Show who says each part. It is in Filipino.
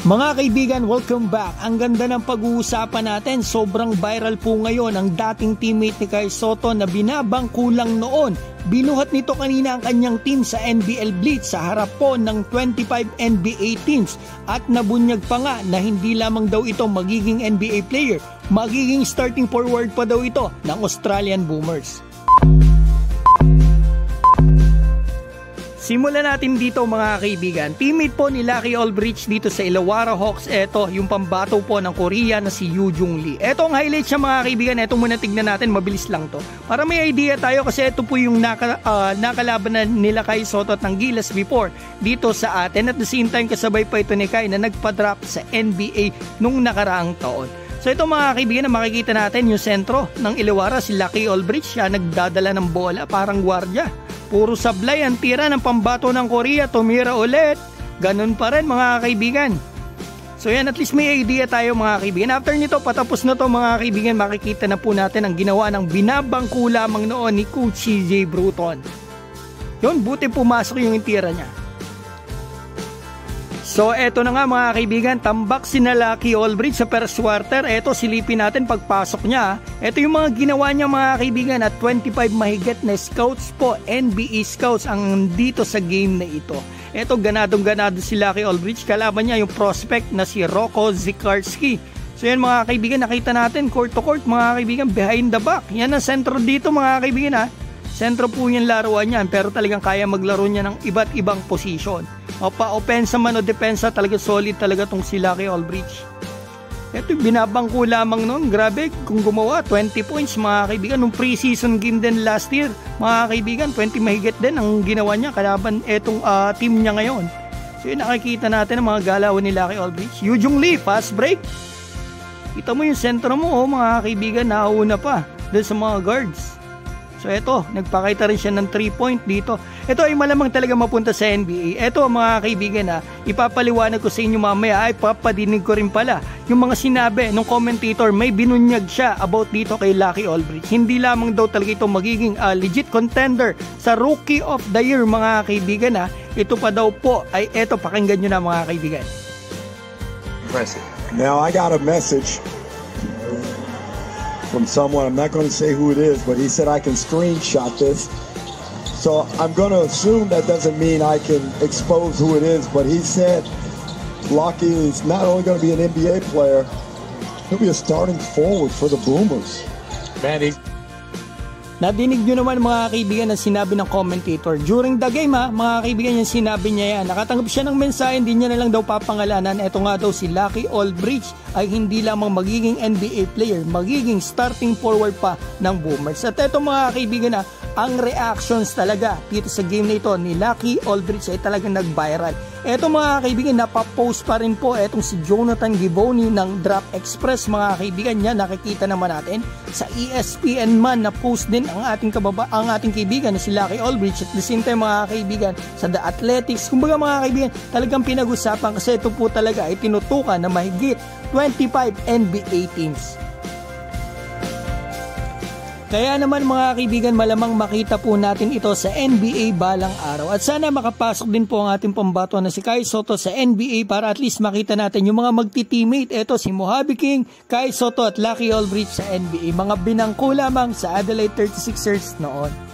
Speaker 1: Mga kaibigan, welcome back. Ang ganda ng pag-uusapan natin. Sobrang viral po ngayon ang dating teammate ni Kai Sotto na binabangkulang noon. Binuhat nito kanina ang kanyang team sa NBL Blitz sa harap po ng 25 NBA teams. At nabunyag pa nga na hindi lamang daw ito magiging NBA player, magiging starting forward pa daw ito ng Australian Boomers. Simulan natin dito mga kaibigan. Teammate po ni Lucky Olbrich dito sa Illawarra Hawks. Ito yung pambato po ng Korea na si Yoo Jung Lee. Ito ang highlight siya mga kaibigan. Ito muna tignan natin. Mabilis lang to. Para may idea tayo kasi ito po yung nakalaban na nila Kai Sotto at ng Gilas before dito sa atin. At the same time kasabay pa ito ni Kai na nagpa-drop sa NBA nung nakaraang taon. So ito mga kaibigan na makikita natin yung sentro ng Illawarra, si Lucky Olbrich. Siya nagdadala ng bola parang gwardiya. Puro sablay ang tira ng pambato ng Korea, tumira ulit. Ganun pa rin mga kaibigan. So yan, at least may idea tayo mga kaibigan. After nito, patapos na to mga kaibigan, makikita na po natin ang ginawa ng binabangko lamang noon ni Coach CJ Bruton. Yun, buti pumasok yung tira niya. So eto na nga mga kaibigan, tambak si na Lucky Olbrich sa first quarter. Eto silipin natin pagpasok niya. Eto yung mga ginawa niya mga kaibigan at 25 mahigit na scouts po, NBA scouts ang dito sa game na ito. Eto ganadong-ganado si Lucky Olbrich. Kalaban niya yung prospect na si Rocco Zikarski. So yan mga kaibigan, nakita natin court to court mga kaibigan, behind the back. Yan ang sentro dito mga kaibigan ha. Sentro po yung laruan niyan pero talagang kaya maglaro niya ng iba't ibang position. O pa-opensa man o depensa, talaga solid talaga tong si Lucky Olbrich. Ito binabangko lamang noon. Grabe kung gumawa 20 points mga kaibigan. Nung preseason game din last year mga kaibigan, 20 mahigit din ang ginawa niya kalaban etong team niya ngayon. So yun, nakikita natin ang mga galawan ni Lucky Olbrich. Yoo Jung Lee, fast break. Kita mo yung sentro mo mga kaibigan, nauna pa doon sa mga guards. So eto, nagpakita rin siya ng 3-point dito. Ito ay malamang talaga mapunta sa NBA. Ito mga kaibigan ipapaliwanag ko sa inyo mamaya, ay papadinig ko rin pala yung mga sinabi ng commentator. May binunyag siya about dito kay Lucky Olbrich. Hindi lamang daw talaga ito magiging legit contender sa Rookie of the Year mga kaibigan Ito pa daw po ay eto, pakinggan nyo na mga kaibigan.
Speaker 2: Now I got a message from someone, I'm not going to say who it is, but he said I can screenshot this. So I'm going to assume that doesn't mean I can expose who it is, but he said Lucky is not only going to be an NBA player, he'll be a starting forward for the Boomers.
Speaker 3: Man,
Speaker 1: Nadinig nyo naman mga kaibigan ang sinabi ng commentator. During the game mga kaibigan yung sinabi niya yan. Nakatanggap siya ng mensahe, hindi niya na lang daw papangalanan. Ito nga daw si Lucky Olbrich ay hindi lamang magiging NBA player, magiging starting forward pa ng Boomers. At ito mga kaibigan ang reactions talaga dito sa game na ito ni Lucky Olbrich ay talagang nag-viral. Eto mga kaibigan, napapost pa rin po etong si Jonathan Givony ng Drop Express mga kaibigan niya. Nakikita naman natin sa ESPN man na post din ang ating kaibigan na si Lucky Olbrich. At the same time mga kaibigan sa The Athletics. Kumbaga mga kaibigan, talagang pinag-usapan kasi ito po talaga ay tinutukan na mahigit 25 NBA teams. Kaya naman mga kaibigan, malamang makita po natin ito sa NBA balang araw. At sana makapasok din po ang ating pambato na si Kai Sotto sa NBA para at least makita natin yung mga magti-teammate. Ito si Mojave King, Kai Sotto at Lucky Olbrich sa NBA. Mga binangko lamang sa Adelaide 36ers noon.